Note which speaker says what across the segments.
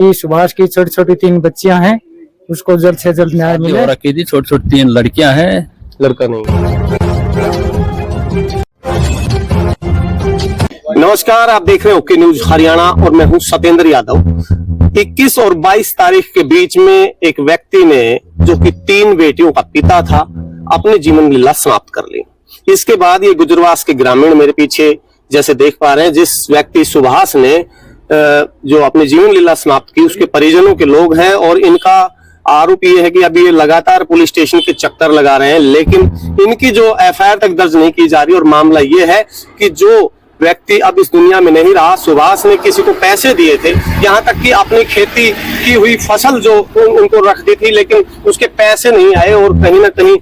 Speaker 1: सुभाष की छोटी छोटी 3 बच्चियां हैं, उसको जल्द से जल्द न्याय मिले।
Speaker 2: रखी थी छोटी छोटी 3 लड़कियां हैं,
Speaker 3: लड़का नहीं। नमस्कार, आप देख रहे हैं ओके न्यूज हरियाणा और मैं हूं सतेंद्र यादव। 21 और 22 तारीख के बीच में एक व्यक्ति ने, जो कि 3 बेटियों का पिता था, अपनी जीवन लीला समाप्त कर ली। इसके बाद ये गुजरवास के ग्रामीण मेरे पीछे जैसे देख पा रहे हैं, जिस व्यक्ति सुभाष ने जो अपनी जीवन लीला समाप्त की, उसके परिजनों के लोग हैं और इनका आरोप ये है कि अभी ये लगातार पुलिस स्टेशन के चक्कर लगा रहे हैं, लेकिन इनकी जो एफआईआर तक दर्ज नहीं की जा रही। और मामला ये है कि जो व्यक्ति अब इस दुनिया में नहीं रहा, सुभाष ने किसी को पैसे दिए थे, यहाँ तक कि अपनी खेती की हुई फसल जो उनको रख दी थी, लेकिन उसके पैसे नहीं आए और कहीं ना कहीं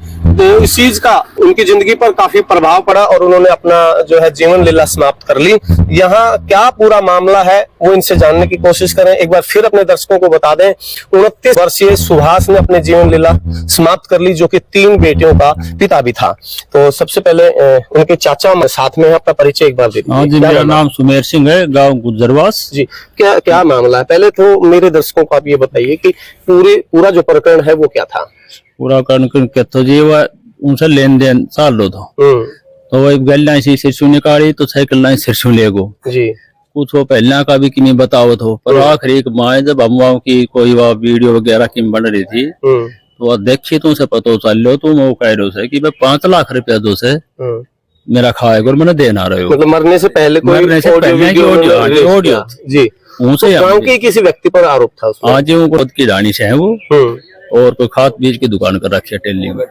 Speaker 3: इस चीज का उनकी जिंदगी पर काफी प्रभाव पड़ा और उन्होंने अपना जो है जीवन लीला समाप्त कर ली। यहाँ क्या पूरा मामला है वो इनसे जानने की कोशिश करें। एक बार फिर अपने दर्शकों को बता दें, 29 वर्षीय सुभाष ने अपनी जीवन लीला समाप्त कर ली, जो कि 3 बेटियों का पिता भी था। तो सबसे पहले उनके चाचा साथ में अपना परिचय एक बार दे दीजिए।
Speaker 2: हाँ जी, मेरा नाम सुमेर सिंह है, गांव गुजरवास
Speaker 3: जी। क्या मामला है? पहले तो मेरे दर्शकों को आप ये बताइए कि पूरा जो प्रकरण है वो क्या था?
Speaker 2: पूरा तो जी वो उनसे लेन देन चाल लो था, तो वो गल्ला से सिरसू निकाली तो साइकिल लाइन सिरसू ले गो
Speaker 3: जी।
Speaker 2: कुछ वो पहले का भी किमी बताओ तो, पर आखिरी एक माए जब हम की कोई वह वीडियो वगैरह की बन रही थी तो वह देखी तो उसे पता चल लो तो वो कह रहे कि भाई 5 लाख रुपया दो से मेरा खाएगा और मैंने देना रहे हो।
Speaker 3: मतलब मरने से पहले कोई ऑडियो जी उनसे गांव के किसी व्यक्ति पर आरोप था उसमें।
Speaker 2: हाँ जी, वो खुद की रानी से है वो, और कोई खाद बीज की दुकान कर रखी है टेली में,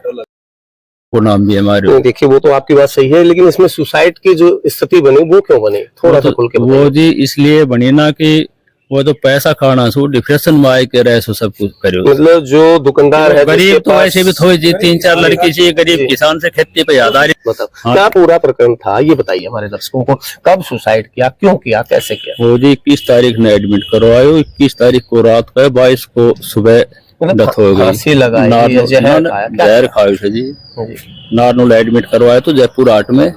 Speaker 2: वो नाम भी हमारे।
Speaker 3: देखिए वो तो आपकी बात सही है, लेकिन इसमें सुसाइड की जो स्थिति बनी वो क्यों बनी, थोड़ा सा खुल के बताइए।
Speaker 2: वो जी इसलिए बनी ना कि वो तो पैसा खाना सो डिप्रेशन में आए के रहे सो सब कुछ करो।
Speaker 3: मतलब जो दुकानदार है
Speaker 2: गरीब तो वैसे भी थोड़ी जी 3-4 लड़की से गरीब किसान से खेती पे याद आ रही।
Speaker 3: मतलब क्या पूरा प्रकरण था ये बताइए हमारे दर्शकों को। कब सुसाइड किया, क्यों किया, कैसे किया?
Speaker 2: वो जी 21 तारीख ने एडमिट करवायो, 21 तारीख को रात को, 22 को सुबह डेथ हो गई। जहर खायो थे जी। नारनूल एडमिट करवाया तो जयपुर 8 में,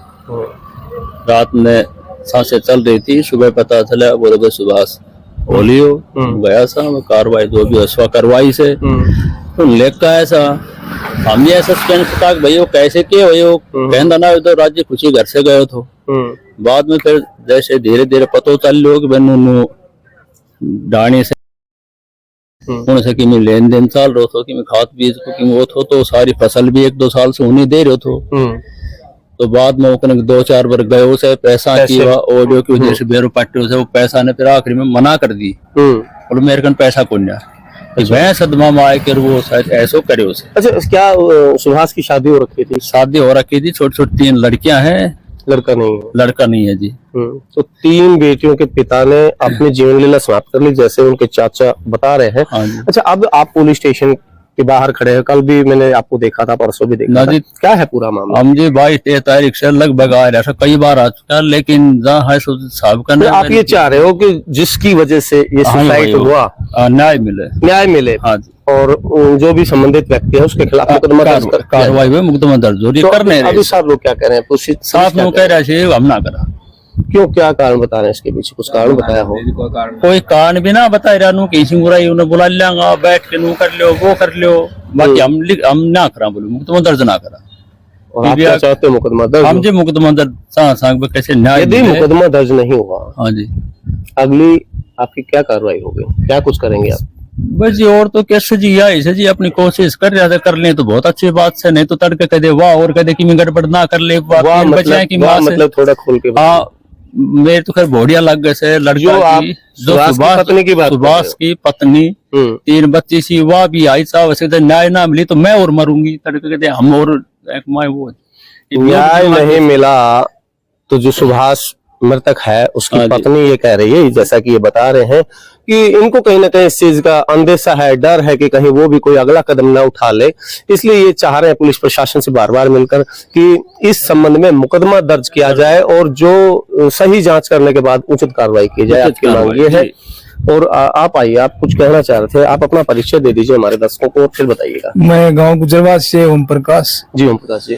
Speaker 2: रात में सांसें चल रही थी, सुबह पता चला बोले सुभाष होलियो गया सा कार्रवाई जो भी असवा करवाई से तो लेकर ऐसा हम ये सस्पेंस था भाई वो कैसे किए भाई वो कहना ना तो राज्य खुशी घर से गए तो बाद में फिर जैसे धीरे धीरे पता चल लो कि बनु डाणी से उनसे कि मैं लेन देन चाल रहा था कि मैं खाद बीज को कि वो तो सारी फसल भी 1-2 साल से उन्हीं दे रहे हो। तो बाद में वो 2-4 बार गए उसे पैसा की ऑडियो की वजह से बेरो पट्टे से वो पैसा ने फिर आखिरी में मना कर दी और मेरे कन पैसा कौन वह सदमा में आए कर वो शायद ऐसा करे उसे।
Speaker 3: अच्छा, क्या सुभाष की शादी हो रखी थी?
Speaker 2: शादी हो रखी थी, छोटी छोटी 3 लड़कियां हैं,
Speaker 3: लड़का नहीं है।
Speaker 2: लड़का नहीं है जी।
Speaker 3: तो 3 बेटियों के पिता ने अपनी जीवन लीला समाप्त कर ली, जैसे उनके चाचा बता रहे हैं। अच्छा, अब आप पुलिस स्टेशन के बाहर खड़े हैं, कल भी मैंने आपको देखा था, परसों भी देखा था। क्या है पूरा मामला?
Speaker 2: हम जी 22 तारीख से लगभग आ रहा था, कई बार आ चुका, लेकिन जहाँ है साहब का
Speaker 3: आप ये चाह रहे हो कि जिसकी वजह से ये सुसाइड हुआ
Speaker 2: न्याय मिले। हाँ जी,
Speaker 3: और जो भी संबंधित व्यक्ति है उसके खिलाफ मुकदमा
Speaker 2: कार्रवाई में मुकदमा दर्ज हो रही करने।
Speaker 3: अभी साहब लोग क्या कह रहे हैं?
Speaker 2: साफ लोग कह रहे हैं हम ना करा।
Speaker 3: क्यों, क्या कारण बता रहे हैं इसके पीछे? कुछ कारण बताया हो?
Speaker 2: कोई कारण भी ना बताए रहा किसी उन्हें बुला लेंगा बैठ के नू कर लो वो कर लो, बाकी हम ना करा बोलो मुकदमा दर्ज ना करा।
Speaker 3: और आप क्या चाहते हो? मुकदमा दर्ज?
Speaker 2: हम जी मुकदमा दर्ज कैसे न्याय?
Speaker 3: यदि मुकदमा दर्ज नहीं हुआ,
Speaker 2: हाँ जी,
Speaker 3: अगली आपकी क्या कार्रवाई होगी, क्या कुछ करेंगे आप?
Speaker 2: बस जी और तो कैसे जी ऐसे जी अपनी कोशिश कर रहे थे, कर ले तो बहुत अच्छी बात से, नहीं तो तड़के कह दे वाह और कह दे कि मैं गड़बड़ ना कर ले
Speaker 3: मतलब थोड़ा खोल के।
Speaker 2: हाँ, मेरे तो खैर बढ़िया लग गए से लड़कियों की, जो सुभाष की पत्नी 3 बच्ची सी वह भी आई था, वैसे न्याय ना मिली तो मैं और मरूंगी, तड़के कहते हम और वो
Speaker 3: न्याय नहीं मिला तो जो सुभाष मृतक है उसकी पत्नी ये कह रही है, जैसा कि ये बता रहे हैं कि इनको कहीं ना कहीं इस चीज का अंदेशा है, डर है कि कहीं वो भी कोई अगला कदम ना उठा ले, इसलिए ये चाह रहे हैं पुलिस प्रशासन से बार बार मिलकर कि इस संबंध में मुकदमा दर्ज किया जाए और जो सही जांच करने के बाद उचित कार्रवाई की जाए। आपकी मांग ये है। और आप आइए, आप कुछ कहना चाह रहे थे, आप अपना परिचय दे दीजिए हमारे दर्शकों को, फिर बताइएगा।
Speaker 1: मैं गाँव गुजरवास से ओम प्रकाश
Speaker 3: जी। ओम प्रकाश जी,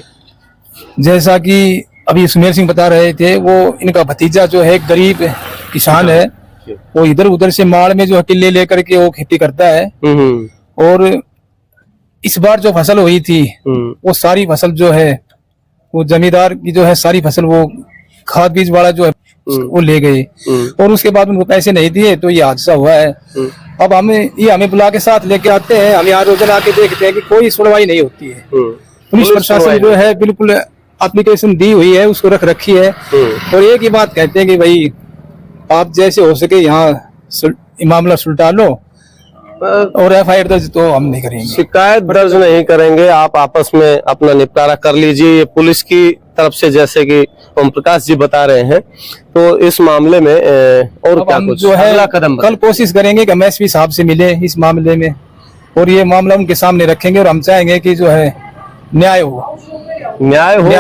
Speaker 1: जैसा कि अभी सुमेर सिंह बता रहे थे, वो इनका भतीजा जो है गरीब किसान है,
Speaker 4: वो इधर उधर से माल में जो टिल्ले लेकर के वो खेती करता है। और इस बार जो फसल हुई थी वो सारी फसल जो है वो जमींदार की जो है सारी फसल वो खाद बीज वाला जो है वो ले गए और उसके बाद उनको पैसे नहीं दिए तो ये हादसा हुआ है। अब हमें बुला के साथ लेके आते हैं, हम यहाँ रोजाना आके देखते हैं कि कोई सुनवाई नहीं होती है। पुलिस प्रशासन जो है बिल्कुल एप्लीकेशन दी हुई है, उसको रख रखी है और एक ही बात कहते हैं कि भाई आप जैसे हो सके यहाँ मामला सुलटा लो और FIR दर्ज तो हम नहीं करेंगे,
Speaker 3: शिकायत दर्ज नहीं करेंगे, आप आपस में अपना निपटारा कर लीजिए। ये पुलिस की तरफ से जैसे कि ओम प्रकाश जी बता रहे हैं, तो इस मामले में और क्या कुछ
Speaker 4: जो है
Speaker 3: अगला कदम
Speaker 4: कल कोशिश करेंगे कि हम SP साहब से मिले इस मामले में और ये मामला उनके सामने रखेंगे और हम चाहेंगे कि जो है न्याय हो।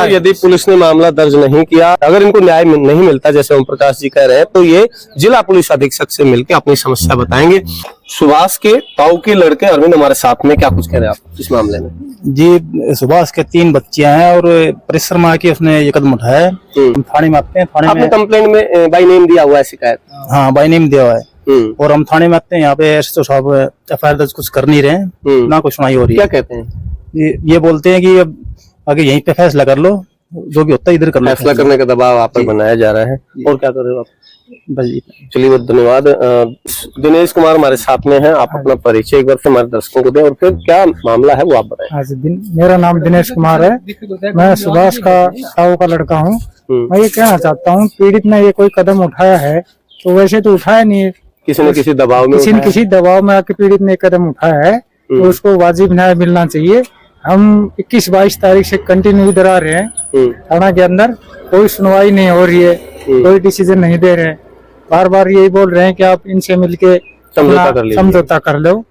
Speaker 3: यदि पुलिस ने मामला दर्ज नहीं किया, अगर इनको न्याय नहीं मिलता जैसे ओम प्रकाश जी कह रहे हैं, तो ये जिला पुलिस अधीक्षक से मिलकर अपनी समस्या बताएंगे। सुभाष के ताऊ के लड़के अरविंद हमारे साथ में, क्या कुछ कह रहे हैं आप इस मामले में?
Speaker 5: जी, सुभाष के 3 बच्चियां हैं और परिश्रमा की उसने ये कदम उठाया है। हम थाने में आते हैं, थाने में
Speaker 3: कंप्लेंट में बाई नेम दिया हुआ है शिकायत?
Speaker 5: हाँ, बाई नेम दिया हुआ है और हम थाने में आते हैं, यहाँ पे SHO साहब FIR दर्ज कुछ कर नहीं रहे हैं, ना कुछ सुनाई हो रही है।
Speaker 3: क्या कहते हैं?
Speaker 5: ये बोलते हैं कि अब आगे यहीं पे फैसला कर लो, जो भी होता है इधर कर लो।
Speaker 3: फैसला करने का दबाव आप पर बनाया जा रहा है। और क्या कर रहे हो आप?
Speaker 5: बस
Speaker 3: चलिए, बहुत धन्यवाद। दिनेश कुमार हमारे साथ में हैं, आप अपना परिचय एक बार से हमारे दर्शकों को दें और फिर क्या मामला है वो आप बताएं।
Speaker 1: मेरा नाम दिनेश कुमार है, मैं सुभाष का ताऊ का लड़का हूँ। मैं ये कहना चाहता हूँ, पीड़ित ने ये कोई कदम उठाया है तो वैसे तो उठाया नहीं है,
Speaker 3: किसी न किसी दबाव में,
Speaker 1: किसी दबाव में आके पीड़ित ने कदम उठाया है तो उसको वाजिब न्याय मिलना चाहिए। हम 21-22 तारीख से कंटिन्यू इधर आ रहे हैं थाना के अंदर, कोई सुनवाई नहीं हो रही है, कोई डिसीजन नहीं दे रहे हैं। बार बार यही बोल रहे हैं कि आप इनसे मिलके समझौता कर लो।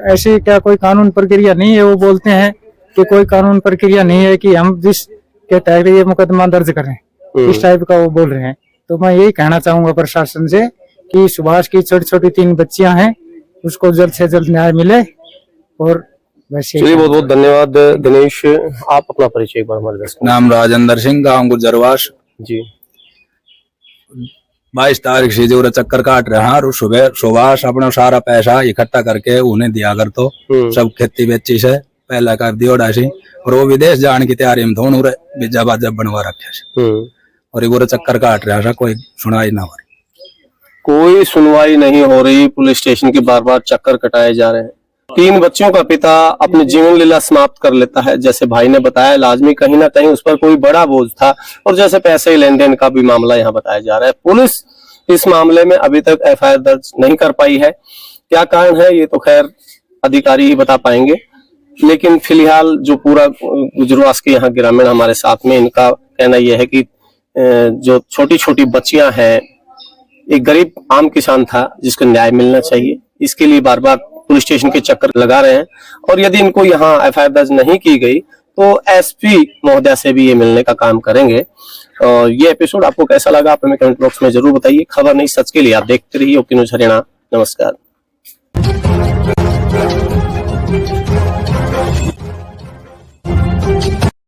Speaker 1: ऐसे क्या कोई कानून प्रक्रिया नहीं है? वो बोलते हैं कि कोई कानून प्रक्रिया नहीं है कि हम जिस के तहत ये मुकदमा दर्ज करें, इस टाइप का वो बोल रहे हैं। तो मैं यही कहना चाहूंगा प्रशासन से कि सुभाष की छोटी छोटी 3 बच्चियां हैं, उसको जल्द से जल्द न्याय मिले। और
Speaker 3: चलिए, बहुत बहुत धन्यवाद दिनेश। आप अपना परिचय एक बार हमारे दर्शकों।
Speaker 4: नाम राजेंद्र सिंह, गाँव गुजरवास
Speaker 3: जी।
Speaker 4: 22 तारीख से जो चक्कर काट रहे हैं और सुबह सुभाष अपना सारा पैसा इकट्ठा करके उन्हें दिया कर, तो सब खेती बेची से पहला कर दियो डासी और वो विदेश जाने की तैयारी में थोड़ा बीजा बाजा बनवा रखे और ये चक्कर काट रहा है, कोई सुनाई ना हो रही,
Speaker 3: कोई सुनवाई नहीं हो रही। पुलिस स्टेशन की बार बार चक्कर कटाए जा रहे हैं। 3 बच्चों का पिता अपनी जीवन लीला समाप्त कर लेता है, जैसे भाई ने बताया, लाजमी कहीं ना कहीं उस पर कोई बड़ा बोझ था और जैसे पैसे लेन देन का भी मामला यहाँ बताया जा रहा है। पुलिस इस मामले में अभी तक FIR दर्ज नहीं कर पाई है। क्या कारण है ये तो खैर अधिकारी ही बता पाएंगे, लेकिन फिलहाल जो पूरा गुजरवास के यहाँ ग्रामीण हमारे साथ में, इनका कहना यह है कि जो छोटी छोटी बच्चियां हैं, एक गरीब आम किसान था जिसको न्याय मिलना चाहिए, इसके लिए बार बार पुलिस स्टेशन के चक्कर लगा रहे हैं और यदि इनको यहाँ FIR दर्ज नहीं की गई तो SP महोदया से भी ये मिलने का काम करेंगे। और ये एपिसोड आपको कैसा लगा आप हमें कमेंट बॉक्स में जरूर बताइए। खबर नहीं सच के लिए आप देखते रहिए ओके न्यूज़ हरियाणा। नमस्कार।